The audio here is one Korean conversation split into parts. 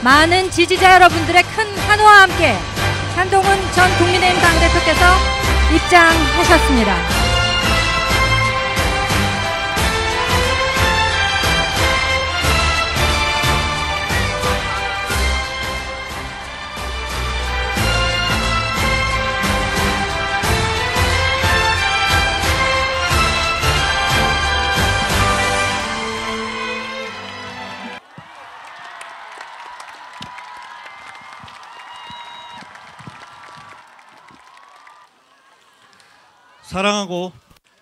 많은 지지자 여러분들의 큰 환호와 함께 한동훈 전 국민의힘 당대표께서 입장하셨습니다. 사랑하고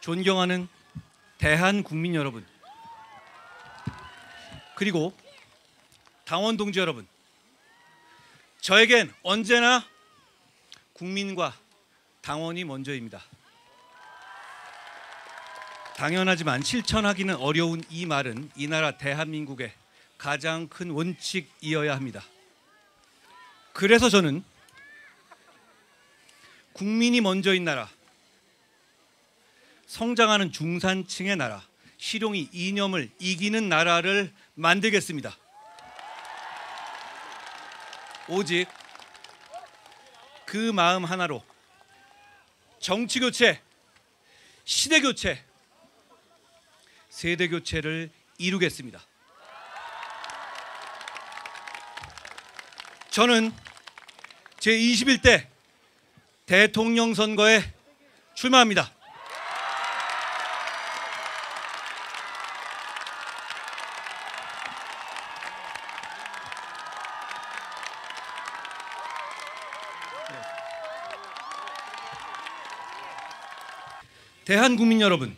존경하는 대한국민 여러분, 그리고 당원 동지 여러분, 저에겐 언제나 국민과 당원이 먼저입니다. 당연하지만 실천하기는 어려운 이 말은 이 나라 대한민국의 가장 큰 원칙이어야 합니다. 그래서 저는 국민이 먼저인 나라, 성장하는 중산층의 나라, 실용이 이념을 이기는 나라를 만들겠습니다. 오직 그 마음 하나로 정치교체, 시대교체, 세대교체를 이루겠습니다. 저는 제21대 대통령 선거에 출마합니다. 대한국민 여러분,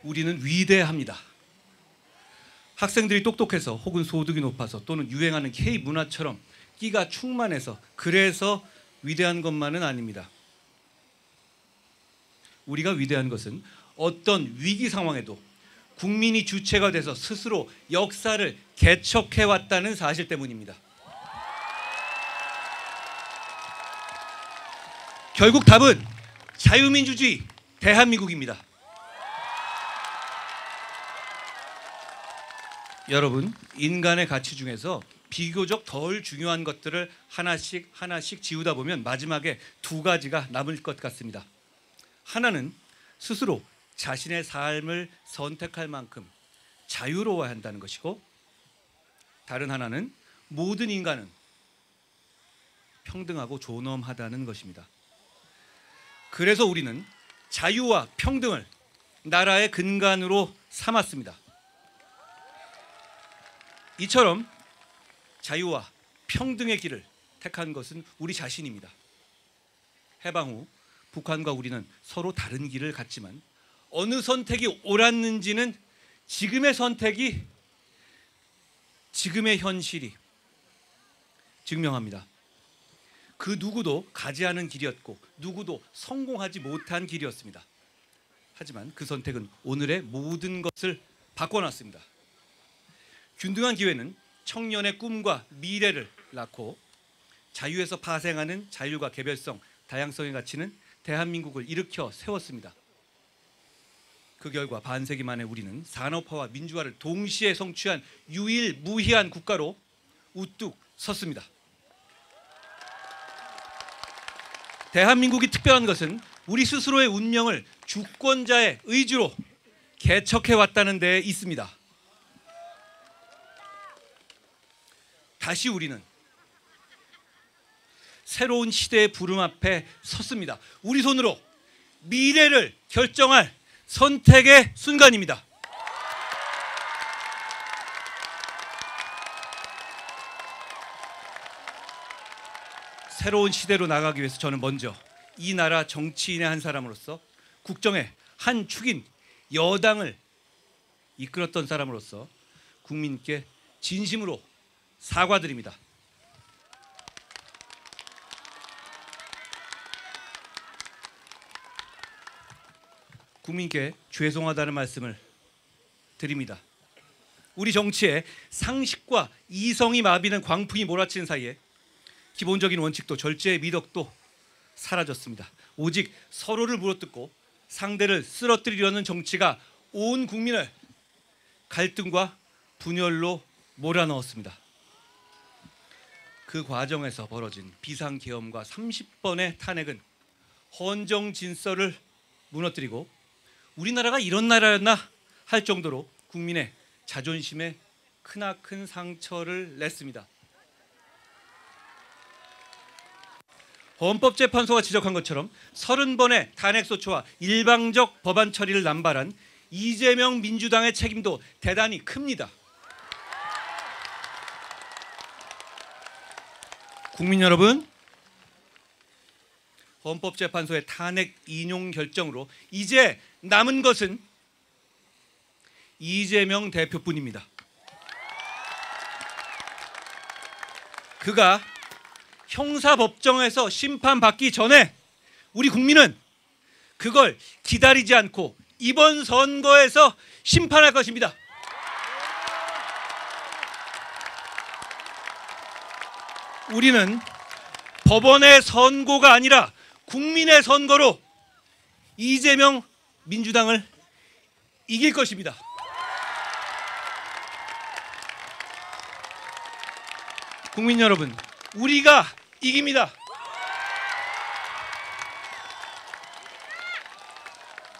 우리는 위대합니다. 학생들이 똑똑해서 혹은 소득이 높아서 또는 유행하는 K문화처럼 끼가 충만해서 그래서 위대한 것만은 아닙니다. 우리가 위대한 것은 어떤 위기 상황에도 국민이 주체가 돼서 스스로 역사를 개척해왔다는 사실 때문입니다. 결국 답은 자유민주주의 대한민국입니다. 여러분, 인간의 가치 중에서 비교적 덜 중요한 것들을 하나씩 지우다 보면 마지막에 두 가지가 남을 것 같습니다. 하나는 스스로 자신의 삶을 선택할 만큼 자유로워야 한다는 것이고, 다른 하나는 모든 인간은 평등하고 존엄하다는 것입니다. 그래서 우리는 자유와 평등을 나라의 근간으로 삼았습니다. 이처럼 자유와 평등의 길을 택한 것은 우리 자신입니다. 해방 후 북한과 우리는 서로 다른 길을 갔지만 어느 선택이 옳았는지는 지금의 선택이, 지금의 현실이 증명합니다. 그 누구도 가지 않은 길이었고 누구도 성공하지 못한 길이었습니다. 하지만 그 선택은 오늘의 모든 것을 바꿔놨습니다. 균등한 기회는 청년의 꿈과 미래를 낳고 자유에서 파생하는 자율과 개별성, 다양성의 가치는 대한민국을 일으켜 세웠습니다. 그 결과 반세기 만에 우리는 산업화와 민주화를 동시에 성취한 유일무이한 국가로 우뚝 섰습니다. 대한민국이 특별한 것은 우리 스스로의 운명을 주권자의 의지로 개척해왔다는 데 있습니다. 다시 우리는 새로운 시대의 부름 앞에 섰습니다. 우리 손으로 미래를 결정할 선택의 순간입니다. 새로운 시대로 나가기 위해서 저는 먼저 이 나라 정치인의 한 사람으로서, 국정의 한 축인 여당을 이끌었던 사람으로서 국민께 진심으로 사과드립니다. 국민께 죄송하다는 말씀을 드립니다. 우리 정치에 상식과 이성이 마비는 광풍이 몰아치는 사이에 기본적인 원칙도 절제의 미덕도 사라졌습니다. 오직 서로를 물어뜯고 상대를 쓰러뜨리려는 정치가 온 국민을 갈등과 분열로 몰아넣었습니다. 그 과정에서 벌어진 비상계엄과 30번의 탄핵은 헌정 진서를 무너뜨리고 우리나라가 이런 나라였나 할 정도로 국민의 자존심에 크나큰 상처를 냈습니다. 헌법재판소가 지적한 것처럼 30번의 탄핵소추와 일방적 법안 처리를 남발한 이재명 민주당의 책임도 대단히 큽니다. 국민 여러분, 헌법재판소의 탄핵 인용 결정으로 이제 남은 것은 이재명 대표뿐입니다. 그가 형사법정에서 심판받기 전에 우리 국민은 그걸 기다리지 않고 이번 선거에서 심판할 것입니다. 우리는 법원의 선고가 아니라 국민의 선거로 이재명 민주당을 이길 것입니다. 국민 여러분, 우리가 이깁니다.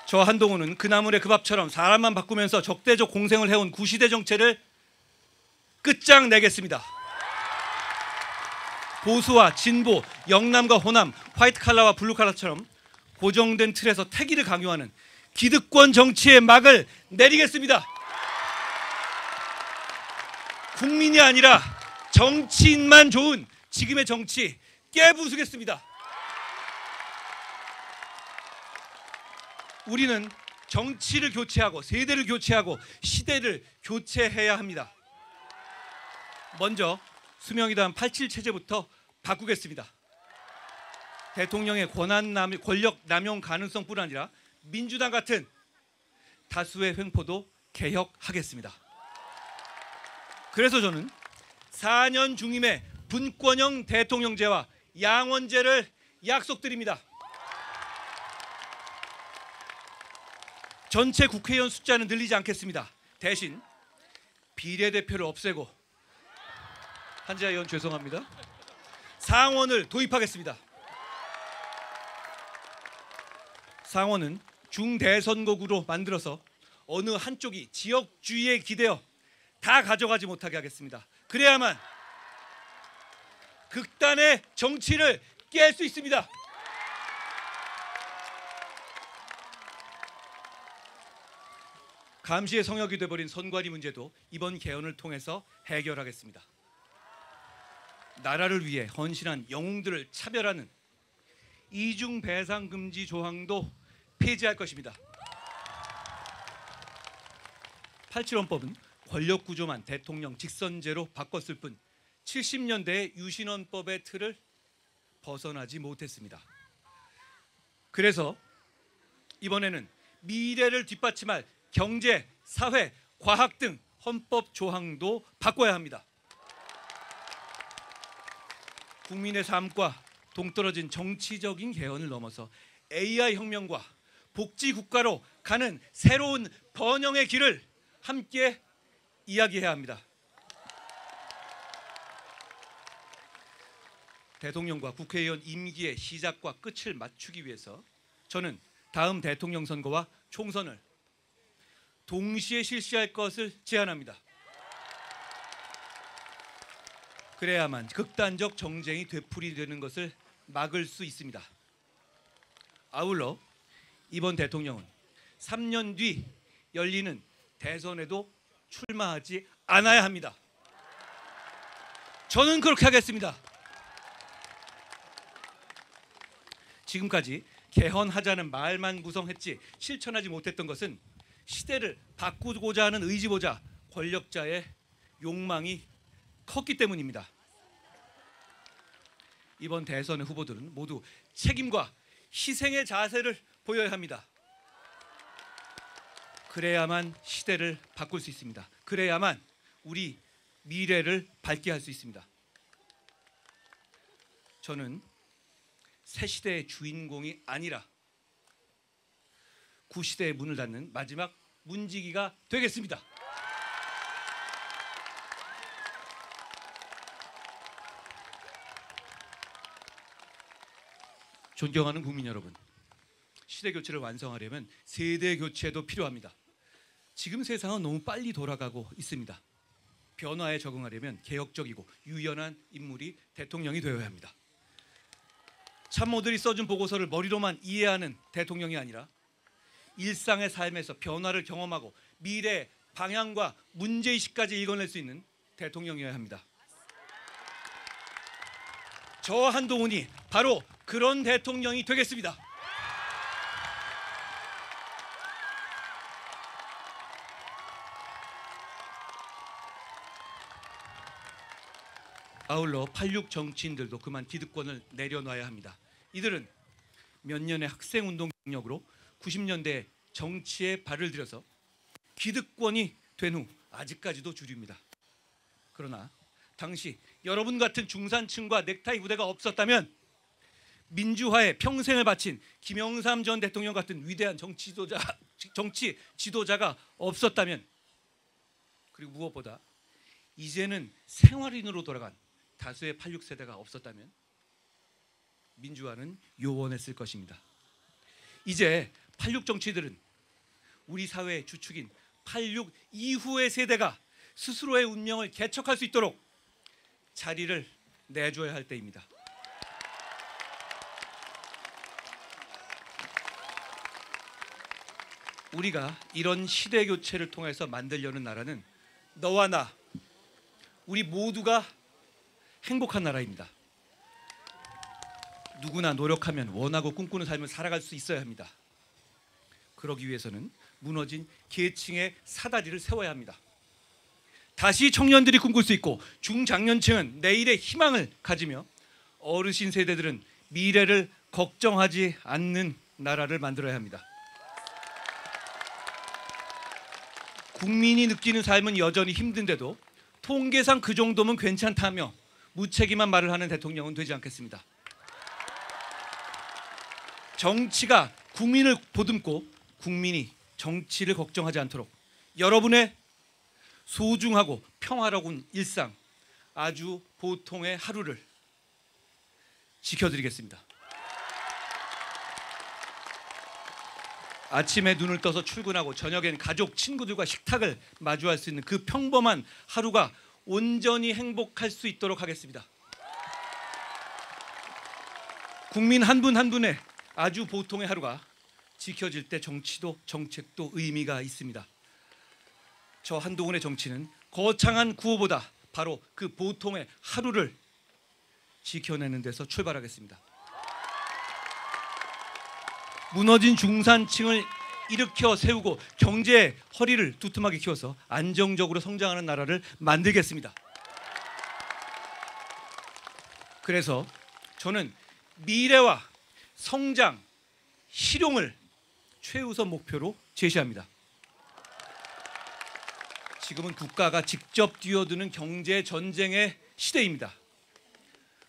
저 한동훈은 그나물의 그 밥처럼 사람만 바꾸면서 적대적 공생을 해온 구시대 정체를 끝장내겠습니다. 보수와 진보, 영남과 호남, 화이트칼라와 블루칼라처럼 고정된 틀에서 태기를 강요하는 기득권 정치의 막을 내리겠습니다. 국민이 아니라 정치인만 좋은 지금의 정치 깨부수겠습니다. 우리는 정치를 교체하고 세대를 교체하고 시대를 교체해야 합니다. 먼저 수명이단 87 체제부터 바꾸겠습니다. 대통령의 권력 남용 가능성뿐 아니라 민주당 같은 다수의 횡포도 개혁하겠습니다. 그래서 저는 4년 중임의 분권형 대통령제와 양원제를 약속드립니다. 전체 국회의원 숫자는 늘리지 않겠습니다. 대신 비례대표를 없애고, 한지아 의원 죄송합니다, 상원을 도입하겠습니다. 상원은 중대선거구로 만들어서 어느 한쪽이 지역주의에 기대어 다 가져가지 못하게 하겠습니다. 그래야만 극단의 정치를 깰 수 있습니다. 감시의 성역이 되어버린 선관위 문제도 이번 개헌을 통해서 해결하겠습니다. 나라를 위해 헌신한 영웅들을 차별하는 이중 배상 금지 조항도 폐지할 것입니다. 87헌법은 권력 구조만 대통령 직선제로 바꿨을 뿐 70년대의 유신헌법의 틀을 벗어나지 못했습니다. 그래서 이번에는 미래를 뒷받침할 경제, 사회, 과학 등 헌법 조항도 바꿔야 합니다. 국민의 삶과 동떨어진 정치적인 개헌을 넘어서 AI 혁명과 복지 국가로 가는 새로운 번영의 길을 함께 이야기해야 합니다. 대통령과 국회의원 임기의 시작과 끝을 맞추기 위해서 저는 다음 대통령 선거와 총선을 동시에 실시할 것을 제안합니다. 그래야만 극단적 정쟁이 되풀이되는 것을 막을 수 있습니다. 아울러 이번 대통령은 3년 뒤 열리는 대선에도 출마하지 않아야 합니다. 저는 그렇게 하겠습니다. 지금까지 개헌하자는 말만 구성했지 실천하지 못했던 것은 시대를 바꾸고자 하는 의지보다 권력자의 욕망이 컸기 때문입니다. 이번 대선의 후보들은 모두 책임과 희생의 자세를 보여야 합니다. 그래야만 시대를 바꿀 수 있습니다. 그래야만 우리 미래를 밝게 할 수 있습니다. 저는 새 시대의 주인공이 아니라 구시대의 문을 닫는 마지막 문지기가 되겠습니다. 존경하는 국민 여러분, 시대 교체를 완성하려면 세대 교체도 필요합니다. 지금 세상은 너무 빨리 돌아가고 있습니다. 변화에 적응하려면 개혁적이고 유연한 인물이 대통령이 되어야 합니다. 참모들이 써준 보고서를 머리로만 이해하는 대통령이 아니라 일상의 삶에서 변화를 경험하고 미래의 방향과 문제의식까지 읽어낼 수 있는 대통령이어야 합니다. 저 한동훈이 바로 그런 대통령이 되겠습니다. 아울러 86 정치인들도 그만 기득권을 내려놔야 합니다. 이들은 몇 년의 학생운동 경력으로 90년대 정치에 발을 들여서 기득권이 된 후 아직까지도 주류입니다. 그러나 당시 여러분 같은 중산층과 넥타이 부대가 없었다면 민주화에 평생을 바친 김영삼 전 대통령 같은 위대한 정치 지도자가 없었다면, 그리고 무엇보다 이제는 생활인으로 돌아간 다수의 86세대가 없었다면 민주화는 요원했을 것입니다. 이제 86 정치들은 우리 사회의 주축인 86 이후의 세대가 스스로의 운명을 개척할 수 있도록 자리를 내줘야 할 때입니다. 우리가 이런 시대 교체를 통해서 만들려는 나라는 너와 나, 우리 모두가 행복한 나라입니다. 누구나 노력하면 원하고 꿈꾸는 삶을 살아갈 수 있어야 합니다. 그러기 위해서는 무너진 계층의 사다리를 세워야 합니다. 다시 청년들이 꿈꿀 수 있고 중장년층은 내일의 희망을 가지며 어르신 세대들은 미래를 걱정하지 않는 나라를 만들어야 합니다. 국민이 느끼는 삶은 여전히 힘든데도 통계상 그 정도면 괜찮다며 무책임한 말을 하는 대통령은 되지 않겠습니다. 정치가 국민을 보듬고 국민이 정치를 걱정하지 않도록 여러분의 소중하고 평화로운 일상, 아주 보통의 하루를 지켜드리겠습니다. 아침에 눈을 떠서 출근하고 저녁엔 가족, 친구들과 식탁을 마주할 수 있는 그 평범한 하루가 온전히 행복할 수 있도록 하겠습니다. 국민 한 분 한 분의 아주 보통의 하루가 지켜질 때 정치도 정책도 의미가 있습니다. 저 한동훈의 정치는 거창한 구호보다 바로 그 보통의 하루를 지켜내는 데서 출발하겠습니다. 무너진 중산층을 일으켜 세우고 경제의 허리를 두툼하게 키워서 안정적으로 성장하는 나라를 만들겠습니다. 그래서 저는 미래와 성장, 실용을 최우선 목표로 제시합니다. 지금은 국가가 직접 뛰어드는 경제 전쟁의 시대입니다.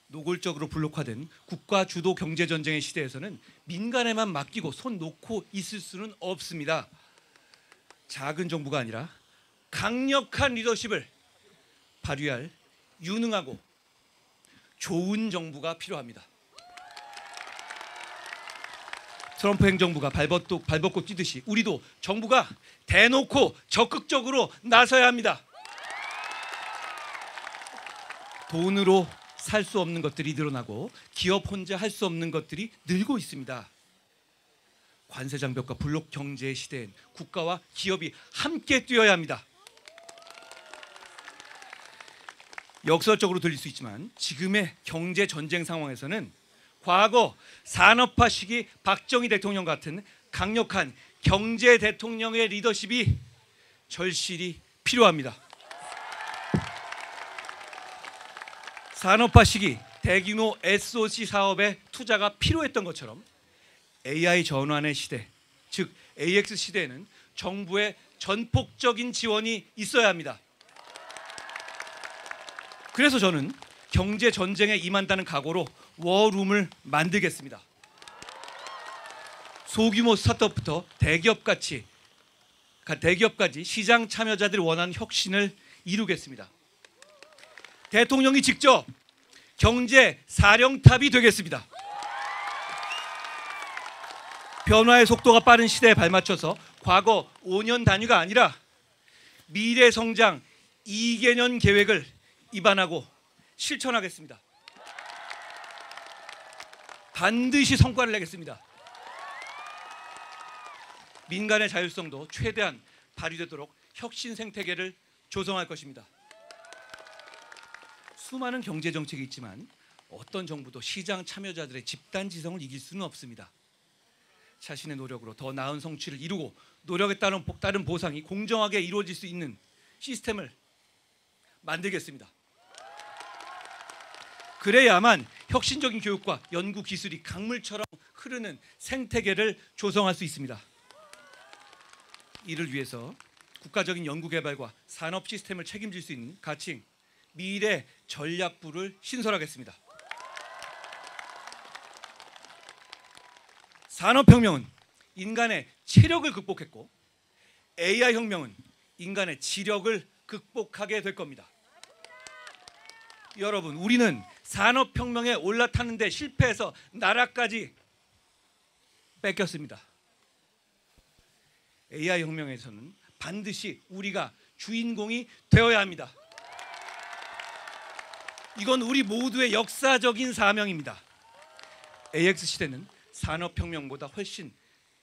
노골적으로 블록화된 국가 주도 경제 전쟁의 시대에서는 민간에만 맡기고 손 놓고 있을 수는 없습니다. 작은 정부가 아니라 강력한 리더십을 발휘할 유능하고 좋은 정부가 필요합니다. 트럼프 행정부가 발벗고 뛰듯이 우리도 정부가 대놓고 적극적으로 나서야 합니다. 돈으로 살 수 없는 것들이 늘어나고 기업 혼자 할 수 없는 것들이 늘고 있습니다. 관세 장벽과 블록 경제의 시대엔 국가와 기업이 함께 뛰어야 합니다. 역설적으로 들릴 수 있지만 지금의 경제 전쟁 상황에서는 과거 산업화 시기 박정희 대통령 같은 강력한 경제 대통령의 리더십이 절실히 필요합니다. 산업화 시기 대규모 SOC 사업에 투자가 필요했던 것처럼 AI 전환의 시대, 즉 AX 시대에는 정부의 전폭적인 지원이 있어야 합니다. 그래서 저는 경제 전쟁에 임한다는 각오로 워룸을 만들겠습니다. 소규모 스타트업부터 대기업까지 시장 참여자들이 원하는 혁신을 이루겠습니다. 대통령이 직접 경제 사령탑이 되겠습니다. 변화의 속도가 빠른 시대에 발맞춰서 과거 5년 단위가 아니라 미래 성장 2개년 계획을 입안하고 실천하겠습니다. 반드시 성과를 내겠습니다. 민간의 자율성도 최대한 발휘되도록 혁신 생태계를 조성할 것입니다. 수많은 경제 정책이 있지만 어떤 정부도 시장 참여자들의 집단 지성을 이길 수는 없습니다. 자신의 노력으로 더 나은 성취를 이루고 노력에 따른 보상이 공정하게 이루어질 수 있는 시스템을 만들겠습니다. 그래야만 혁신적인 교육과 연구 기술이 강물처럼 흐르는 생태계를 조성할 수 있습니다. 이를 위해서 국가적인 연구 개발과 산업 시스템을 책임질 수 있는 가칭 미래 전략부를 신설하겠습니다. 산업혁명은 인간의 체력을 극복했고 AI 혁명은 인간의 지력을 극복하게 될 겁니다. 여러분, 우리는 산업혁명에 올라타는데 실패해서 나라까지 뺏겼습니다. AI 혁명에서는 반드시 우리가 주인공이 되어야 합니다. 이건 우리 모두의 역사적인 사명입니다. AX 시대는 산업혁명보다 훨씬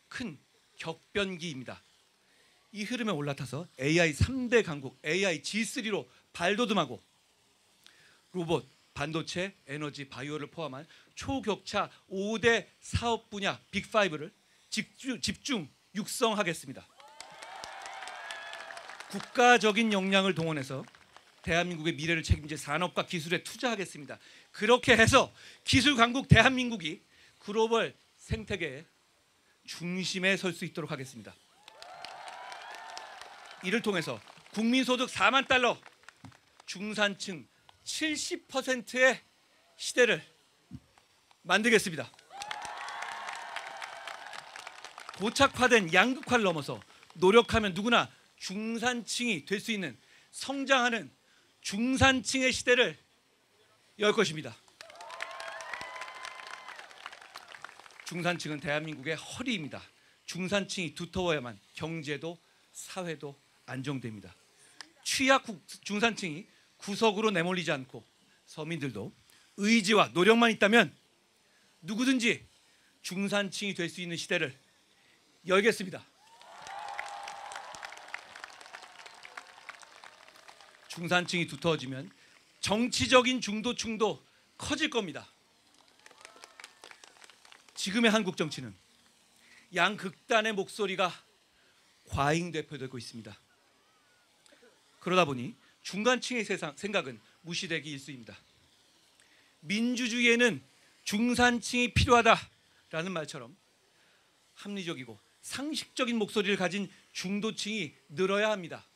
큰 격변기입니다. 이 흐름에 올라타서 AI 3대 강국 AI G3로 발돋움하고 로봇, 반도체, 에너지, 바이오를 포함한 초격차 5대 사업 분야 빅5를 집중 육성하겠습니다. 국가적인 역량을 동원해서 대한민국의 미래를 책임질 산업과 기술에 투자하겠습니다. 그렇게 해서 기술 강국 대한민국이 글로벌 생태계의 중심에 설 수 있도록 하겠습니다. 이를 통해서 국민소득 4만 달러, 중산층 70%의 시대를 만들겠습니다. 고착화된 양극화를 넘어서 노력하면 누구나 중산층이 될 수 있는 성장하는 중산층의 시대를 열 것입니다. 중산층은 대한민국의 허리입니다. 중산층이 두터워야만 경제도 사회도 안정됩니다. 취약 중산층이 구석으로 내몰리지 않고 서민들도 의지와 노력만 있다면 누구든지 중산층이 될 수 있는 시대를 열겠습니다. 중산층이 두터워지면 정치적인 중도층도 커질 겁니다. 지금의 한국 정치는 양극단의 목소리가 과잉대표되고 있습니다. 그러다 보니 중간층의 생각은 무시되기 일쑤입니다. 민주주의에는 중산층이 필요하다라는 말처럼 합리적이고 상식적인 목소리를 가진 중도층이 늘어야 합니다.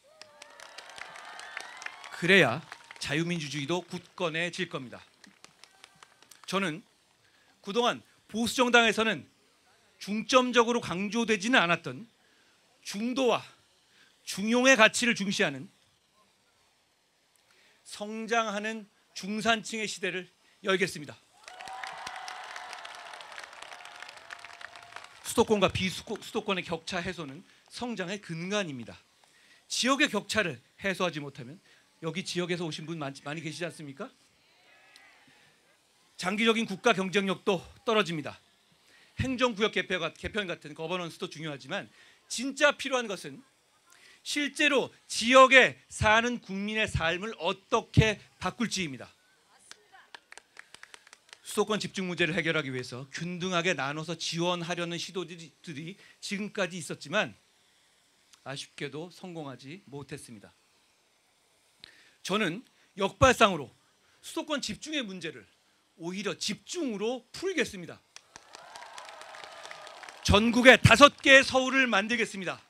그래야 자유민주주의도 굳건해질 겁니다. 저는 그동안 보수정당에서는 중점적으로 강조되지는 않았던 중도와 중용의 가치를 중시하는 성장하는 중산층의 시대를 열겠습니다. 수도권과 비수도권의 격차 해소는 성장의 근간입니다. 지역의 격차를 해소하지 못하면 여기 지역에서 오신 분 많이 계시지 않습니까? 장기적인 국가 경쟁력도 떨어집니다. 행정구역 개편 같은 거버넌스도 중요하지만 진짜 필요한 것은 실제로 지역에 사는 국민의 삶을 어떻게 바꿀지입니다. 수도권 집중 문제를 해결하기 위해서 균등하게 나눠서 지원하려는 시도들이 지금까지 있었지만 아쉽게도 성공하지 못했습니다. 저는 역발상으로 수도권 집중의 문제를 오히려 집중으로 풀겠습니다. 전국에 5개의 서울을 만들겠습니다.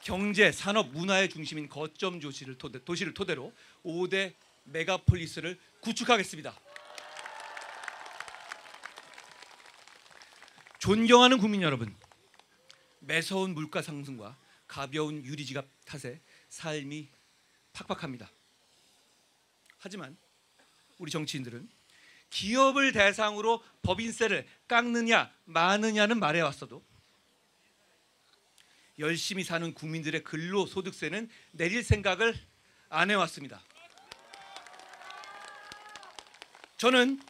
경제, 산업, 문화의 중심인 거점 도시를 토대로 5대 메가폴리스를 구축하겠습니다. 존경하는 국민 여러분, 매서운 물가 상승과 가벼운 유리지갑 탓에 삶이 팍팍합니다. 하지만 우리 정치인들은 기업을 대상으로 법인세를 깎느냐 마느냐는 말해왔어도 열심히 사는 국민들의 근로소득세는 내릴 생각을 안 해왔습니다. 저는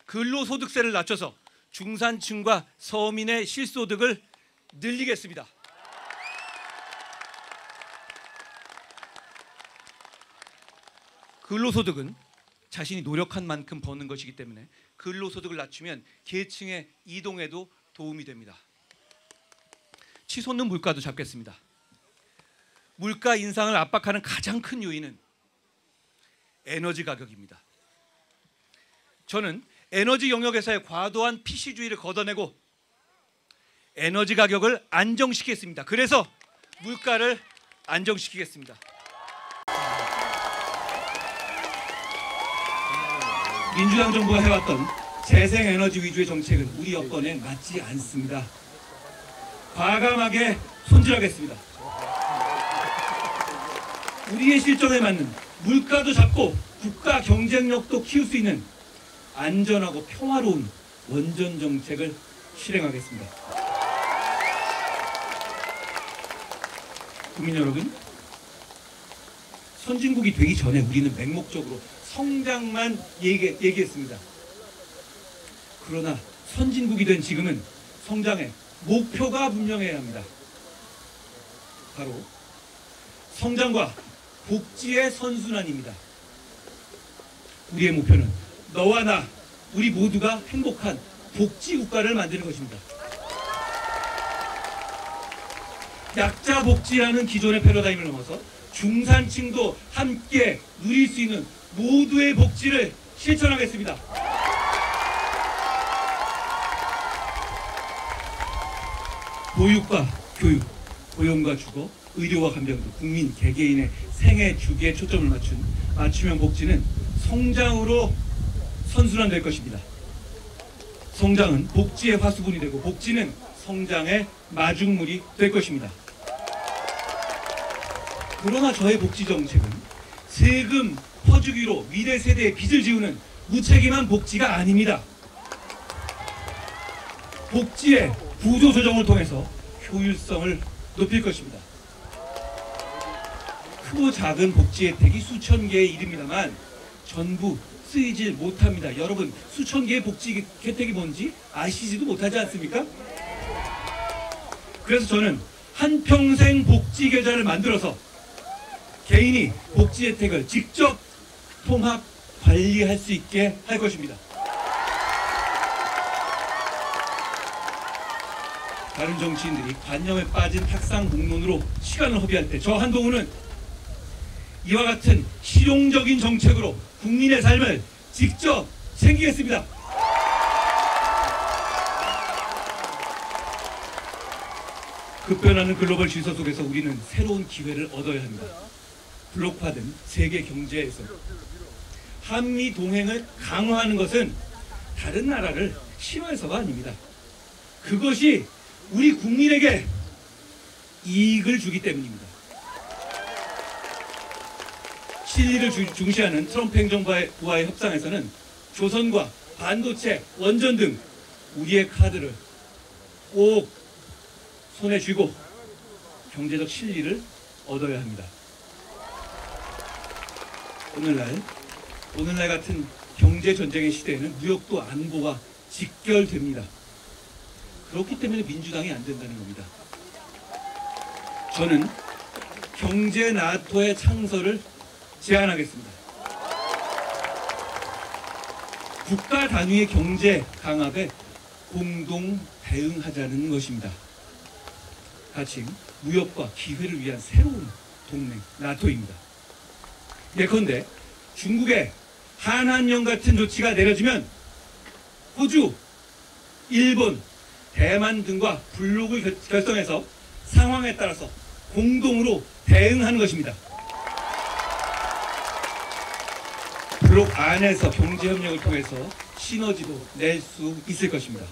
근로소득세를 낮춰서 중산층과 서민의 실소득을 늘리겠습니다. 근로소득은 자신이 노력한 만큼 버는 것이기 때문에 근로소득을 낮추면 계층의 이동에도 도움이 됩니다. 치솟는 물가도 잡겠습니다. 물가 인상을 압박하는 가장 큰 요인은 에너지 가격입니다. 저는 에너지 영역에서의 과도한 PC주의를 걷어내고 에너지 가격을 안정시키겠습니다. 그래서 물가를 안정시키겠습니다. 민주당 정부가 해왔던 재생에너지 위주의 정책은 우리 여건에 맞지 않습니다. 과감하게 손질하겠습니다. 우리의 실정에 맞는 물가도 잡고 국가 경쟁력도 키울 수 있는 안전하고 평화로운 원전 정책을 실행하겠습니다. 국민 여러분, 선진국이 되기 전에 우리는 맹목적으로 성장만 얘기했습니다. 그러나 선진국이 된 지금은 성장의 목표가 분명해야 합니다. 바로 성장과 복지의 선순환입니다. 우리의 목표는 너와 나, 우리 모두가 행복한 복지국가를 만드는 것입니다. 약자 복지라는 기존의 패러다임을 넘어서 중산층도 함께 누릴 수 있는 모두의 복지를 실천하겠습니다. 보육과 교육, 고용과 주거, 의료와 간병 등 국민 개개인의 생애 주기에 초점을 맞추면 복지는 성장으로 선순환될 것입니다. 성장은 복지의 화수분이 되고 복지는 성장의 마중물이 될 것입니다. 그러나 저의 복지 정책은 세금 퍼주기로 미래 세대의 빚을 지우는 무책임한 복지가 아닙니다. 복지의 구조 조정을 통해서 효율성을 높일 것입니다. 크고 작은 복지 혜택이 수천 개에 이릅니다만 전부 쓰이질 못합니다. 여러분, 수천 개의 복지 혜택이 뭔지 아시지도 못하지 않습니까? 그래서 저는 한평생 복지 계좌를 만들어서 개인이 복지 혜택을 직접 통합 관리할 수 있게 할 것입니다. 다른 정치인들이 관념에 빠진 탁상 공론으로 시간을 허비할 때 저 한동훈은 이와 같은 실용적인 정책으로 국민의 삶을 직접 챙기겠습니다. 급변하는 글로벌 질서 속에서 우리는 새로운 기회를 얻어야 합니다. 블록화된 세계 경제에서 한미 동행을 강화하는 것은 다른 나라를 싫어해서가 아닙니다. 그것이 우리 국민에게 이익을 주기 때문입니다. 실리를 중시하는 트럼프 행정부와의 협상에서는 조선과 반도체, 원전 등 우리의 카드를 꼭 손에 쥐고 경제적 실리를 얻어야 합니다. 오늘날 같은 경제 전쟁의 시대에는 무역도 안보와 직결됩니다. 그렇기 때문에 민주당이 안 된다는 겁니다. 저는 경제 나토의 창설을 제안하겠습니다. 국가 단위의 경제 강압에 공동 대응하자는 것입니다. 가칭 무역과 기회를 위한 새로운 동맹 나토입니다. 예컨대 중국의 한한령 같은 조치가 내려지면 호주, 일본, 대만 등과 블록을 결성해서 상황에 따라서 공동으로 대응하는 것입니다. 블록 안에서 경제협력을 통해서 시너지도 낼 수 있을 것입니다.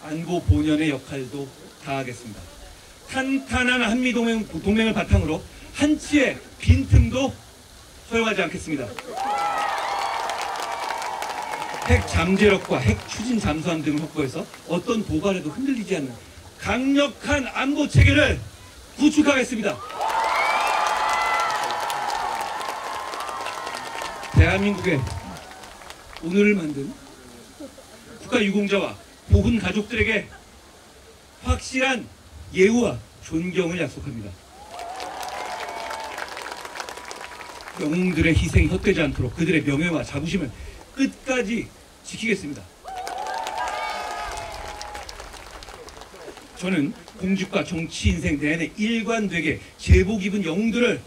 안보 본연의 역할도 다하겠습니다. 탄탄한 한미동맹을 바탕으로 한치의 빈틈도 허용하지 않겠습니다. 핵 잠재력과 핵 추진 잠수함 등을 확보해서 어떤 도발에도 흔들리지 않는 강력한 안보 체계를 구축하겠습니다. 대한민국의 오늘을 만든 국가유공자와 보훈 가족들에게 확실한 예우와 존경을 약속합니다. 영웅들의 희생이 헛되지 않도록 그들의 명예와 자부심을 끝까지 지키겠습니다. 저는 공직과 정치 인생 내내 일관되게 제복 입은 영웅들을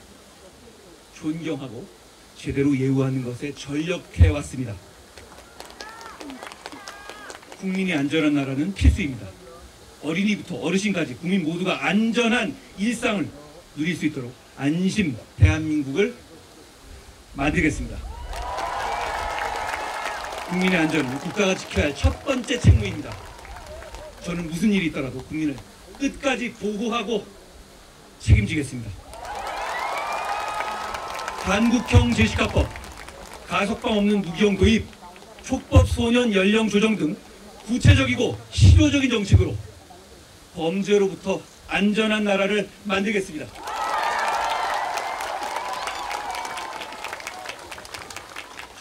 존경하고 제대로 예우하는 것에 전력해왔습니다. 국민이 안전한 나라는 필수입니다. 어린이부터 어르신까지 국민 모두가 안전한 일상을 누릴 수 있도록 안심 대한민국을 만들겠습니다. 국민의 안전은 국가가 지켜야 할 첫 번째 책무입니다. 저는 무슨 일이 있더라도 국민을 끝까지 보호하고 책임지겠습니다. 한국형 제시카법, 가석방 없는 무기형 도입, 촉법 소년 연령 조정 등 구체적이고 실효적인 정책으로 범죄로부터 안전한 나라를 만들겠습니다.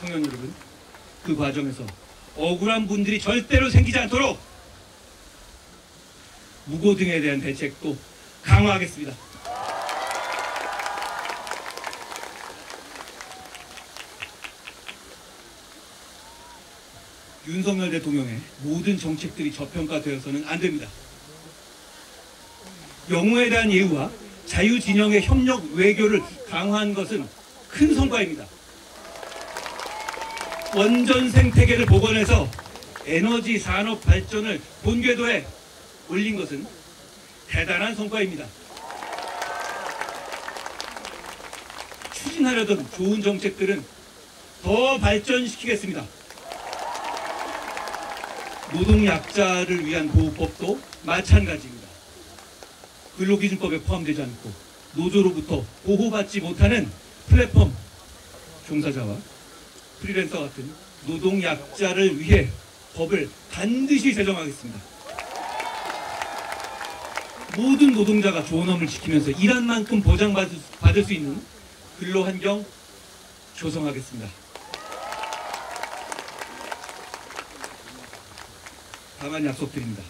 청년 여러분, 그 과정에서 억울한 분들이 절대로 생기지 않도록 무고 등에 대한 대책도 강화하겠습니다. 윤석열 대통령의 모든 정책들이 저평가되어서는 안 됩니다. 영웅에 대한 예우와 자유진영의 협력 외교를 강화한 것은 큰 성과입니다. 원전 생태계를 복원해서 에너지 산업 발전을 본궤도에 올린 것은 대단한 성과입니다. 추진하려던 좋은 정책들은 더 발전시키겠습니다. 노동약자를 위한 보호법도 마찬가지입니다. 근로기준법에 포함되지 않고 노조로부터 보호받지 못하는 플랫폼 종사자와 프리랜서 같은 노동약자를 위해 법을 반드시 제정하겠습니다. 모든 노동자가 존엄을 지키면서 일한 만큼 보장받을 수 있는 근로환경 조성하겠습니다. 다만 약속드립니다.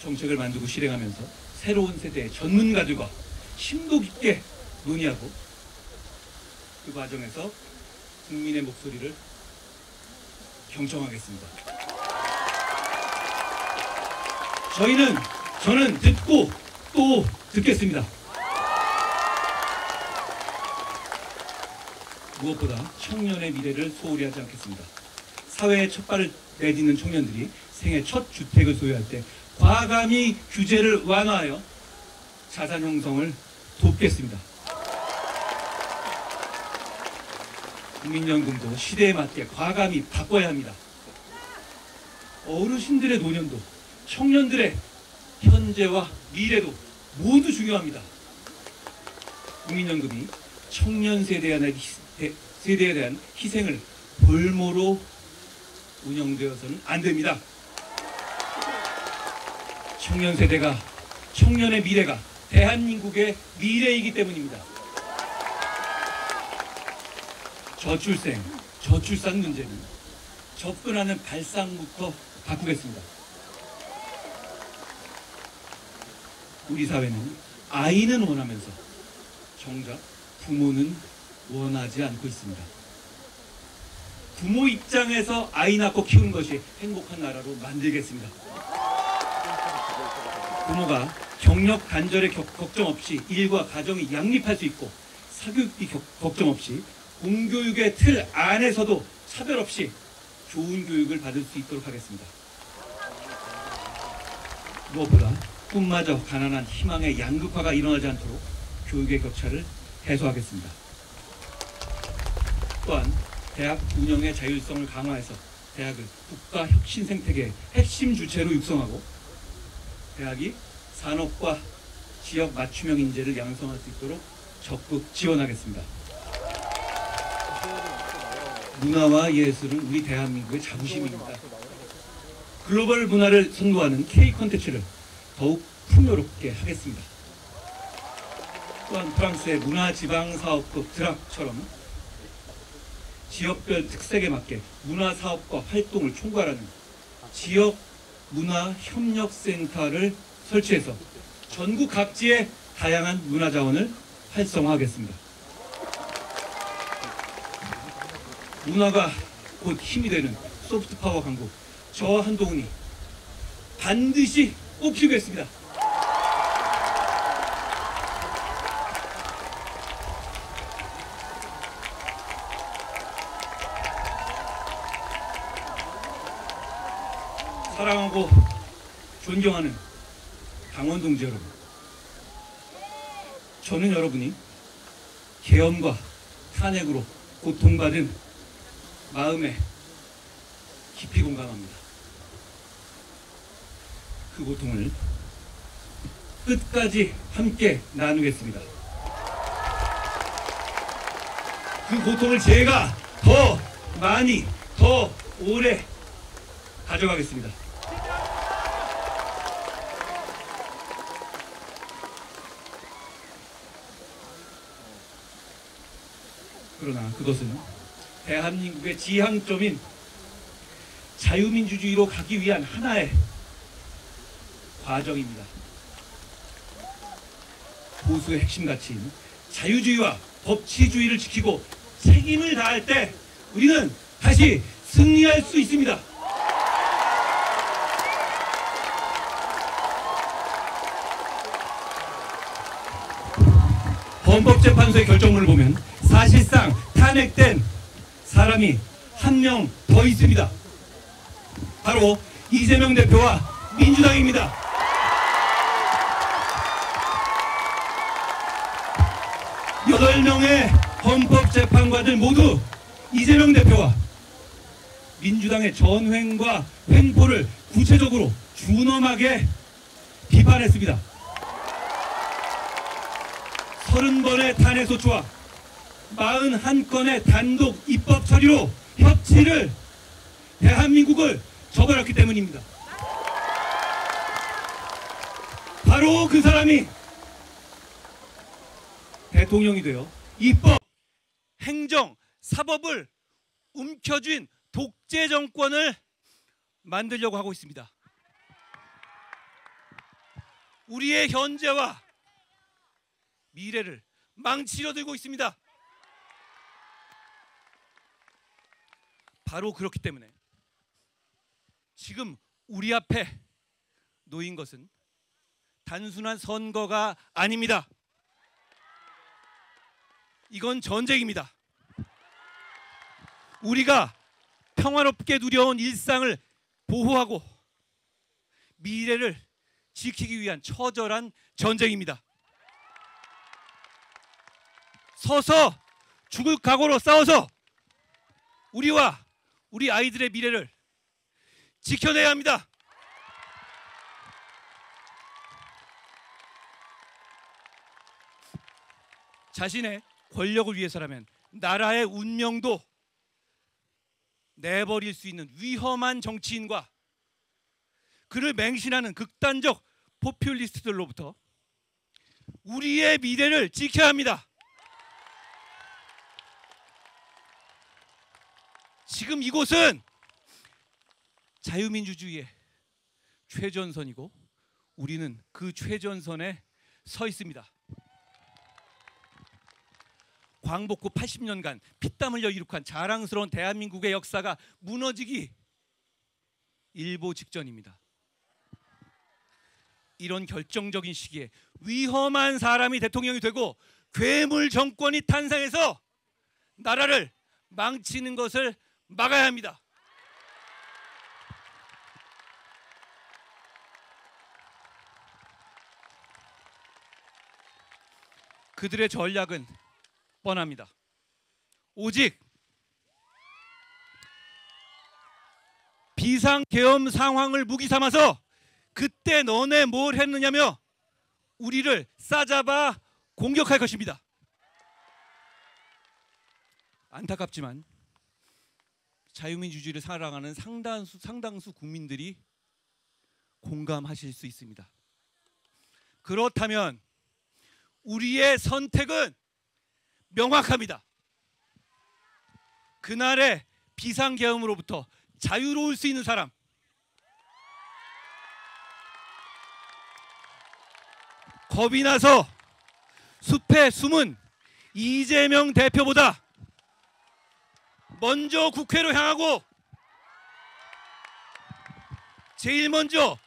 정책을 만들고 실행하면서 새로운 세대의 전문가들과 심도 깊게 논의하고 그 과정에서 국민의 목소리를 경청하겠습니다. 저는 듣고 또 듣겠습니다. 무엇보다 청년의 미래를 소홀히 하지 않겠습니다. 사회의 첫 발을 내딛는 청년들이 생애 첫 주택을 소유할 때 과감히 규제를 완화하여 자산 형성을 돕겠습니다. 국민연금도 시대에 맞게 과감히 바꿔야 합니다. 어르신들의 노년도 청년들의 현재와 미래도 모두 중요합니다. 국민연금이 청년 세대에 대한 희생을 볼모로 운영되어서는 안 됩니다. 청년 세대가, 청년의 미래가 대한민국의 미래이기 때문입니다. 저출산 문제는 접근하는 발상부터 바꾸겠습니다. 우리 사회는 아이는 원하면서 정작 부모는 원하지 않고 있습니다. 부모 입장에서 아이 낳고 키우는 것이 행복한 나라로 만들겠습니다. 부모가 경력 단절의 걱정 없이 일과 가정이 양립할 수 있고 사교육비 걱정 없이 공교육의 틀 안에서도 차별 없이 좋은 교육을 받을 수 있도록 하겠습니다. 무엇보다 꿈마저 가난한 희망의 양극화가 일어나지 않도록 교육의 격차를 해소하겠습니다. 또한 대학 운영의 자율성을 강화해서 대학을 국가 혁신 생태계의 핵심 주체로 육성하고 대학이 산업과 지역 맞춤형 인재를 양성할 수 있도록 적극 지원하겠습니다. 문화와 예술은 우리 대한민국의 자부심입니다. 글로벌 문화를 선도하는 K 콘텐츠를 더욱 풍요롭게 하겠습니다. 또한 프랑스의 문화지방사업국 드락처럼 지역별 특색에 맞게 문화사업과 활동을 총괄하는 지역 문화협력센터를 설치해서 전국 각지의 다양한 문화자원을 활성화하겠습니다. 문화가 곧 힘이 되는 소프트파워 강국, 저 한동훈이 반드시 꼭 키우겠습니다. 사랑하고 존경하는 당원 동지 여러분, 저는 여러분이 계엄과 탄핵으로 고통받은 마음에 깊이 공감합니다. 그 고통을 끝까지 함께 나누겠습니다. 그 고통을 제가 더 많이, 더 오래 가져가겠습니다. 그러나 그것은 대한민국의 지향점인 자유민주주의로 가기 위한 하나의 과정입니다. 보수의 핵심 가치인 자유주의와 법치주의를 지키고 책임을 다할 때 우리는 다시 승리할 수 있습니다. 헌법재판소의 결정문을 보면 사실상 탄핵된 사람이 한 명 더 있습니다. 바로 이재명 대표와 민주당입니다. 여덟 명의 헌법재판관들 모두 이재명 대표와 민주당의 전횡과 횡포를 구체적으로 준엄하게 비판했습니다. 30번의 탄핵소추와 41건의 단독 입법 처리로 협치를 대한민국을 저버렸기 때문입니다. 바로 그 사람이 대통령이 되어 입법, 행정, 사법을 움켜쥔 독재 정권을 만들려고 하고 있습니다. 우리의 현재와 미래를 망치려 들고 있습니다. 바로 그렇기 때문에 지금 우리 앞에 놓인 것은 단순한 선거가 아닙니다. 이건 전쟁입니다. 우리가 평화롭게 누려온 일상을 보호하고 미래를 지키기 위한 처절한 전쟁입니다. 서서 죽을 각오로 싸워서 우리와 우리 아이들의 미래를 지켜내야 합니다. 자신의 권력을 위해서라면 나라의 운명도 내버릴 수 있는 위험한 정치인과 그를 맹신하는 극단적 포퓰리스트들로부터 우리의 미래를 지켜야 합니다. 지금 이곳은 자유민주주의의 최전선이고 우리는 그 최전선에 서 있습니다. 광복후 80년간 피땀 흘려 이룩한 자랑스러운 대한민국의 역사가 무너지기 일보 직전입니다. 이런 결정적인 시기에 위험한 사람이 대통령이 되고 괴물 정권이 탄생해서 나라를 망치는 것을 막아야 합니다. 그들의 전략은 뻔합니다. 오직 비상계엄 상황을 무기 삼아서 그때 너네 뭘 했느냐며 우리를 싸잡아 공격할 것입니다. 안타깝지만 자유민주주의를 사랑하는 상당수 국민들이 공감하실 수 있습니다. 그렇다면 우리의 선택은 명확합니다. 그날의 비상계엄으로부터 자유로울 수 있는 사람, 겁이 나서 숲에 숨은 이재명 대표보다 먼저 국회로 향하고 제일 먼저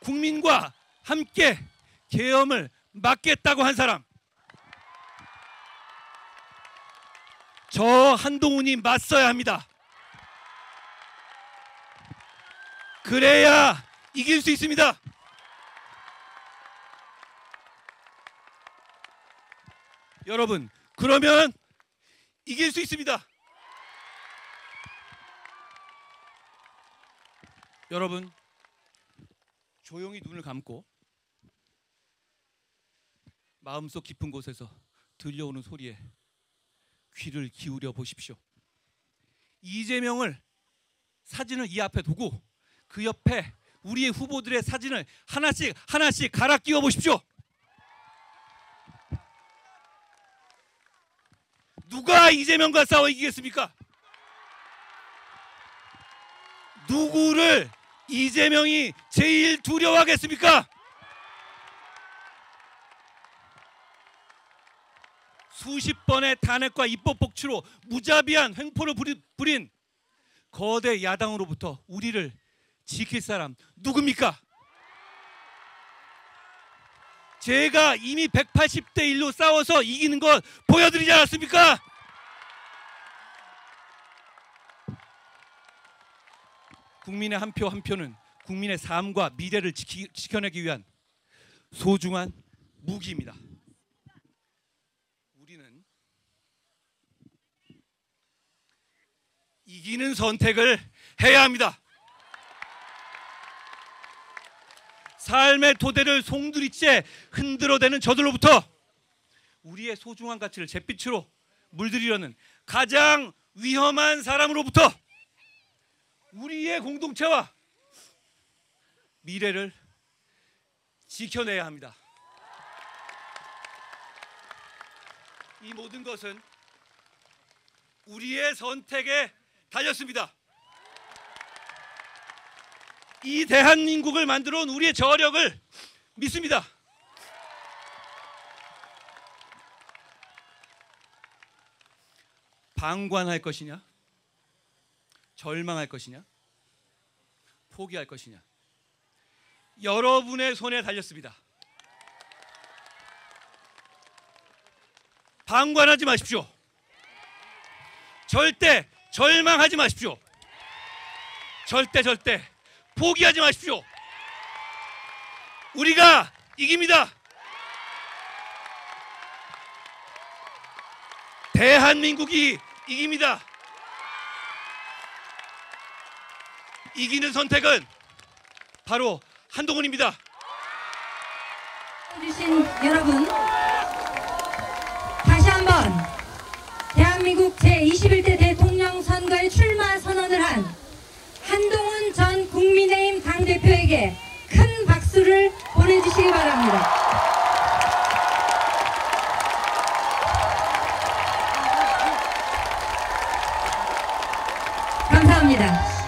국민과 함께 계엄을 막겠다고 한 사람, 저 한동훈이 맞서야 합니다. 그래야 이길 수 있습니다. 여러분, 그러면 이길 수 있습니다. 여러분, 조용히 눈을 감고 마음속 깊은 곳에서 들려오는 소리에 귀를 기울여 보십시오. 이재명을 사진을 이 앞에 두고 그 옆에 우리의 후보들의 사진을 하나씩 갈아 끼워 보십시오. 누가 이재명과 싸워 이기겠습니까? 누구를 이재명이 제일 두려워하겠습니까? 수십 번의 탄핵과 입법 복취로 무자비한 횡포를 부린 거대 야당으로부터 우리를 지킬 사람 누굽니까? 제가 이미 180대 1로 싸워서 이기는 것 보여드리지 않았습니까? 국민의 한 표 한 표는 국민의 삶과 미래를 지켜내기 위한 소중한 무기입니다. 우리는 이기는 선택을 해야 합니다. 삶의 토대를 송두리째 흔들어대는 저들로부터 우리의 소중한 가치를 잿빛으로 물들이려는 가장 위험한 사람으로부터 우리의 공동체와 미래를 지켜내야 합니다. 이 모든 것은 우리의 선택에 달렸습니다. 이 대한민국을 만들어 온 우리의 저력을 믿습니다. 방관할 것이냐, 절망할 것이냐, 포기할 것이냐, 여러분의 손에 달렸습니다. 방관하지 마십시오. 절대 절망하지 마십시오. 절대 포기하지 마십시오. 우리가 이깁니다. 대한민국이 이깁니다. 이기는 선택은 바로 한동훈입니다. 해주신 여러분, 다시 한번 대한민국 제21대 대통령 선거에 출마 선언을 한 한동훈 전 국민의힘 당대표에게 큰 박수를 보내주시기 바랍니다. 감사합니다.